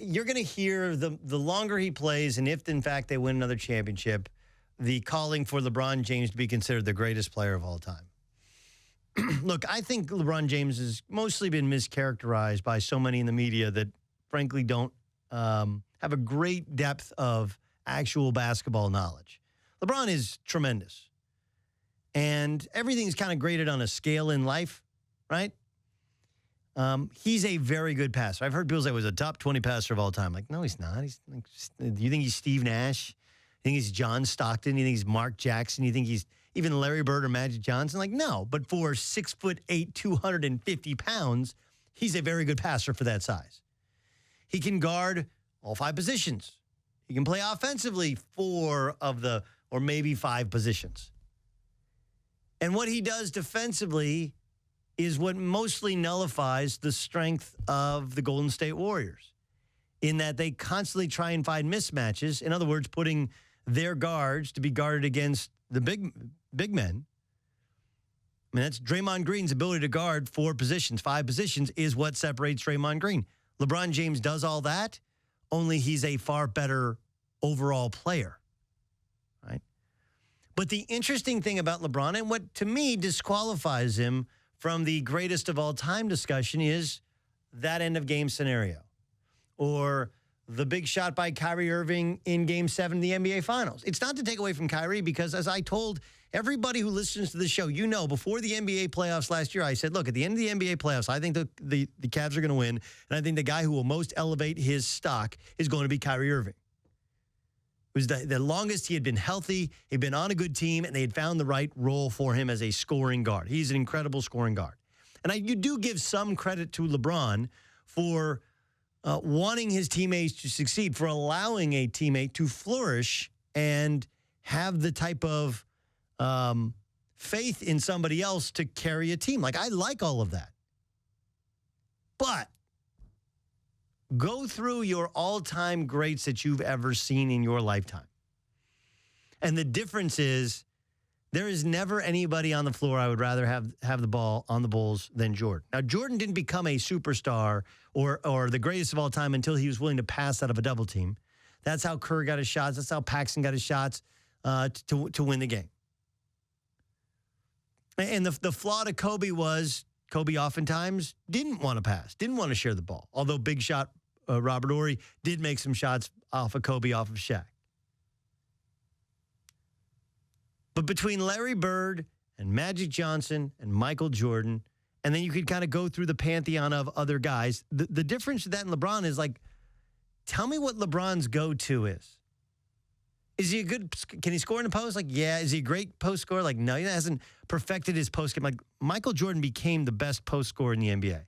you're going to hear the longer he plays, and if in fact they win another championship, the calling for LeBron James to be considered the greatest player of all time. Look, I think LeBron James has mostly been mischaracterized by so many in the media that, frankly, don't have a great depth of actual basketball knowledge. LeBron is tremendous. And everything's kind of graded on a scale in life, right? He's a very good passer. I've heard people say he was a top 20 passer of all time. Like, no, he's not. He's like, you think he's Steve Nash? You think he's John Stockton? You think he's Mark Jackson? You think he's even Larry Bird or Magic Johnson? Like, no. But for 6'8", 250 pounds, he's a very good passer for that size. He can guard all 5 positions. He can play offensively 4 of the, or maybe 5 positions. And what he does defensively is what mostly nullifies the strength of the Golden State Warriors, in that they constantly try and find mismatches. In other words, putting their guards to be guarded against the big men. I mean, that's Draymond Green's ability to guard 4 positions, 5 positions is what separates Draymond Green. LeBron James does all that, only he's a far better overall player, right? But the interesting thing about LeBron, and what to me disqualifies him from the greatest of all time discussion, is that end of game scenario, or the big shot by Kyrie Irving in Game 7 of the NBA Finals. It's not to take away from Kyrie, because as I told everybody who listens to the show, you know, before the NBA playoffs last year, I said, look, at the end of the NBA playoffs, I think the Cavs are going to win, and I think the guy who will most elevate his stock is going to be Kyrie Irving. It was the longest he had been healthy, he'd been on a good team, and they had found the right role for him as a scoring guard. He's an incredible scoring guard. And you do give some credit to LeBron for wanting his teammates to succeed, for allowing a teammate to flourish and have the type of faith in somebody else to carry a team. Like, I like all of that. But go through your all-time greats that you've ever seen in your lifetime. And the difference is, there is never anybody on the floor I would rather have the ball on the Bulls than Jordan. Now, Jordan didn't become a superstar or the greatest of all time until he was willing to pass out of a double team. That's how Kerr got his shots. That's how Paxson got his shots to win the game. And the flaw to Kobe was Kobe oftentimes didn't want to pass, didn't want to share the ball. Although big shot Robert Horry did make some shots off of Kobe, off of Shaq. But between Larry Bird and Magic Johnson and Michael Jordan, and then you could kind of go through the pantheon of other guys, the difference with that and LeBron is, like, tell me what LeBron's go-to is. Is he can he score in the post? Like, yeah. Is he a great post scorer? Like, no, he hasn't perfected his post game. Like, Michael Jordan became the best post scorer in the NBA.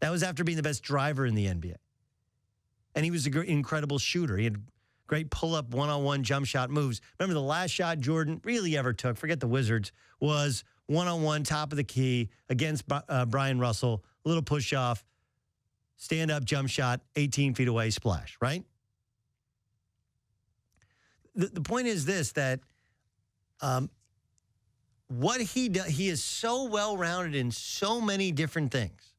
That was after being the best driver in the NBA. And he was an incredible shooter. He had great pull-up, one-on-one jump shot moves. Remember, the last shot Jordan really ever took, forget the Wizards, was one-on-one, top of the key against Brian Russell, a little push-off, stand-up jump shot, 18 feet away, splash, right? The point is this, that what he does, he is so well-rounded in so many different things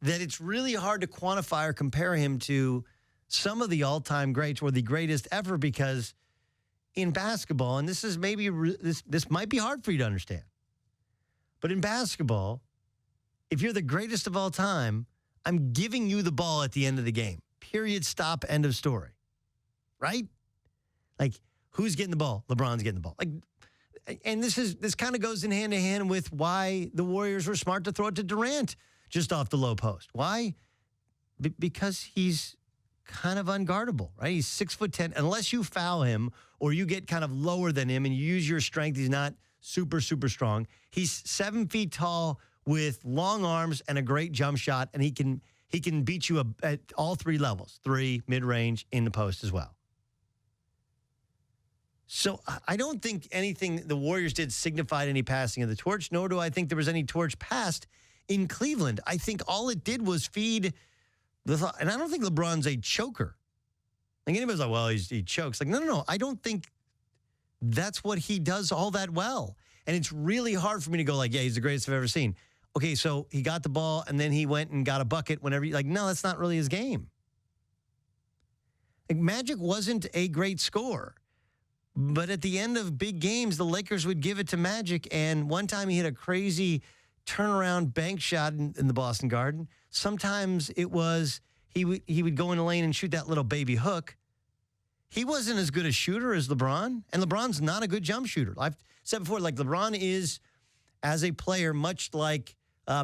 that it's really hard to quantify or compare him to some of the all-time greats or the greatest ever, because in basketball, and this is maybe this might be hard for you to understand, but in basketball, if you're the greatest of all time, I'm giving you the ball at the end of the game. Period, stop, end of story. Right? Like, who's getting the ball? LeBron's getting the ball. Like, and this kind of goes in hand in hand with why the Warriors were smart to throw it to Durant just off the low post. Why? Because he's kind of unguardable, right? He's 6'10". Unless you foul him or you get kind of lower than him and you use your strength, he's not super, super strong. He's 7 feet tall with long arms and a great jump shot, and he can beat you at all 3 levels, 3, mid-range, in the post as well. So I don't think anything the Warriors did signified any passing of the torch, nor do I think there was any torch passed in Cleveland. I think all it did was feed the thought, and I don't think LeBron's a choker. Like, anybody's like, well, he chokes. Like, no. I don't think that's what he does all that well. And it's really hard for me to go like, yeah, he's the greatest I've ever seen. okay, so he got the ball and then he went and got a bucket whenever you like, no, that's not really his game. Like, Magic wasn't a great scorer. But at the end of big games, the Lakers would give it to Magic. And one time he hit a crazy turnaround bank shot in the Boston Garden. Sometimes it was he would go in the lane and shoot that little baby hook. He wasn't as good a shooter as LeBron. And LeBron's not a good jump shooter. I've said before, like LeBron is, as a player, much like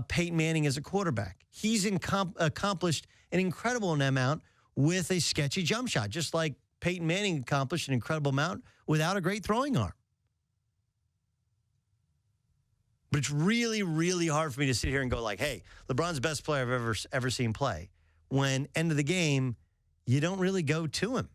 Peyton Manning as a quarterback. He's accomplished an incredible amount with a sketchy jump shot, just like Peyton Manning accomplished an incredible amount without a great throwing arm. But it's really, really hard for me to sit here and go like, hey, LeBron's the best player I've ever seen play. When end of the game, you don't really go to him.